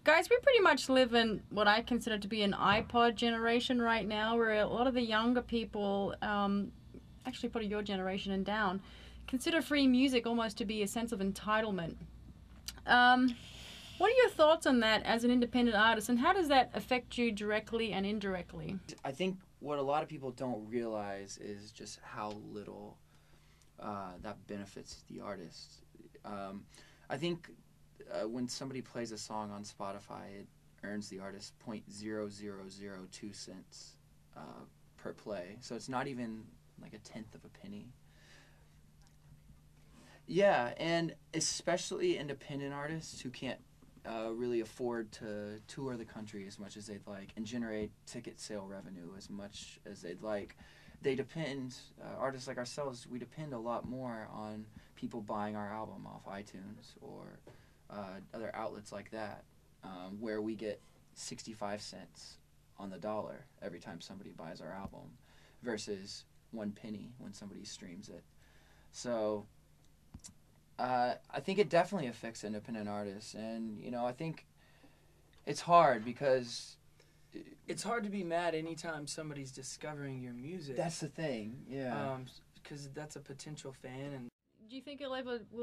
Guys, we pretty much live in what I consider to be an iPod generation right now, where a lot of the younger people, actually probably your generation and down, consider free music almost to be a sense of entitlement. What are your thoughts on that as an independent artist, and how does that affect you directly and indirectly? I think what a lot of people don't realize is just how little that benefits the artist. I think when somebody plays a song on Spotify, it earns the artist 0.0002 cents per play. So it's not even like a tenth of a penny. Yeah, and especially independent artists who can't really afford to tour the country as much as they'd like and generate ticket sale revenue as much as they'd like. They depend, artists like ourselves, we depend a lot more on people buying our album off iTunes or other outlets like that, where we get 65 cents on the dollar every time somebody buys our album versus 1 penny when somebody streams it. So I think it definitely affects independent artists, and I think it's hard because it's hard to be mad anytime somebody's discovering your music. That's the thing, yeah. Because that's a potential fan. And do you think we'll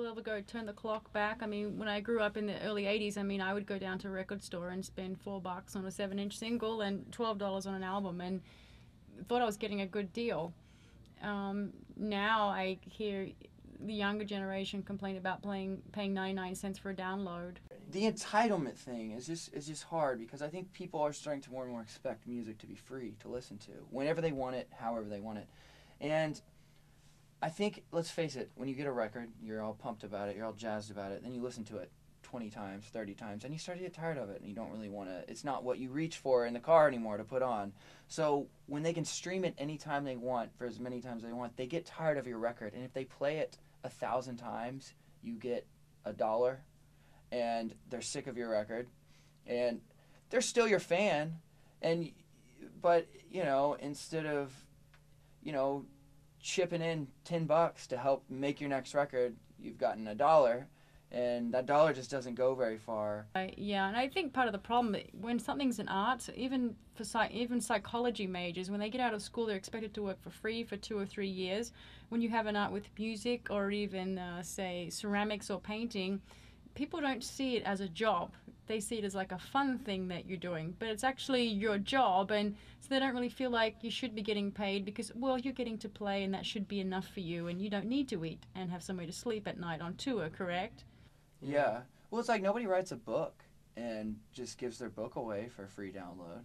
ever go turn the clock back? I mean, when I grew up in the early 80s, I mean, I would go down to a record store and spend $4 on a 7-inch single and $12 on an album, and thought I was getting a good deal. Now I hear the younger generation complain about paying 99 cents for a download. The entitlement thing is just hard because I think people are starting to more and more expect music to be free to listen to whenever they want it, however they want it. And I think, let's face it, when you get a record, you're all pumped about it, you're all jazzed about it, then you listen to it 20 times, 30 times, and you start to get tired of it, and you don't really want to, it's not what you reach for in the car anymore to put on. So when they can stream it anytime they want, for as many times as they want, they get tired of your record, and if they play it 1,000 times, you get $1, and they're sick of your record, and they're still your fan, but instead of chipping in $10 to help make your next record, you've gotten $1, and that dollar just doesn't go very far. Yeah, and I think part of the problem when something's an art, even psychology majors, when they get out of school, they're expected to work for free for 2 or 3 years. When you have an art with music or even say ceramics or painting, people don't see it as a job. They see it as like a fun thing that you're doing, but it's actually your job, and so they don't really feel like you should be getting paid because, well, you're getting to play and that should be enough for you, and you don't need to eat and have somewhere to sleep at night on tour, correct? Yeah. Well, it's like nobody writes a book and just gives their book away for a free download.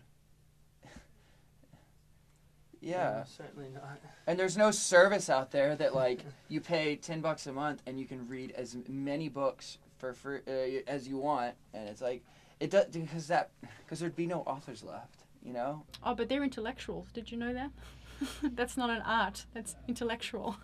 Yeah. Certainly not. And there's no service out there that like you pay $10 a month and you can read as many books for free as you want, and it's like it does because there'd be no authors left, Oh, but they're intellectuals. Did you know that? That's not an art. That's intellectual.